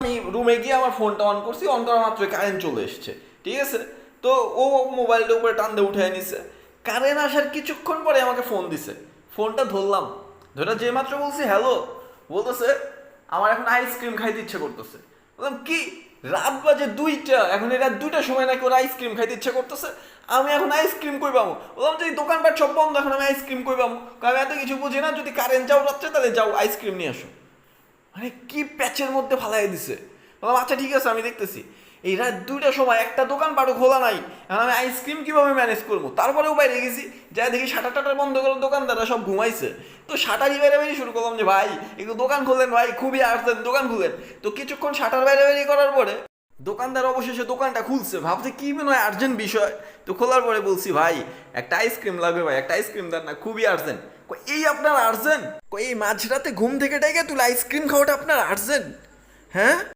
আমি রুমে গিয়ে আমার ফোনটা অন করছি, অন করা মাত্রই কারেন্ট চলে এসছে, ঠিক আছে। তো ও মোবাইলটা উপরে টান দিয়ে উঠে নিছে। কারেন্ট আসার কিছুক্ষণ পরে আমাকে ফোন দিছে। ফোনটা ধরলাম, ধরে যে মাত্র বলছি হ্যালো, বলতেছে আমার এখন আইসক্রিম খাইতে ইচ্ছে করতেছে। বললাম কি, রাত বাজে 2টা, এখন এই রাত 2টার সময় নাকি ওর আইসক্রিম খাইতে ইচ্ছে করতেছে, আমি এখন আইসক্রিম কই পাবো? বললাম যে এই দোকানপাট সব বন্ধ, এখন আমি আইসক্রিম কই পাবো? আমি এত কিছু বুঝি না, যদি কারেন্ট যাও রাত্রে তাহলে যাও আইসক্রিম নিয়ে আসো। মানে কি প্যাচের মধ্যে ফালাই দিছে। বললাম আচ্ছা ঠিক আছে, আমি দেখতেছি। এই রাত 2টার সময় একটা দোকান পাটও খোলা নাই, এখন আমি আইসক্রিম কিভাবে ম্যানেজ করবো? তারপরেও বাইরে গেছি, যা দেখি শাটার টাটার বন্ধ করে দোকানদাররা সব ঘুমাইছে। তো শাটারই বাইরে বেরিয়ে শুরু করলাম যে ভাই একটু দোকান খুলেন ভাই, খুবই আর্জেন্ট, দোকান খুলেন। তো কিছুক্ষণ শাটার বাইরে বেরিয়ে করার পরে দোকানদার অবশেষে দোকানটা খুলছে, ভাবছে কি মনে হয় আর্জেন্ট বিষয়। তো খোলার পরে বলছি ভাই একটা আইসক্রিম লাগবে ভাই, একটা আইসক্রিম দেন না, খুবই আর্জেন্ট। এই আপনার আর্জেন্ট? এই মাঝরাতে ঘুম থেকে ডেকে তুলে আইসক্রিম খাওয়াটা আপনার আর্জেন্ট? হ্যাঁ।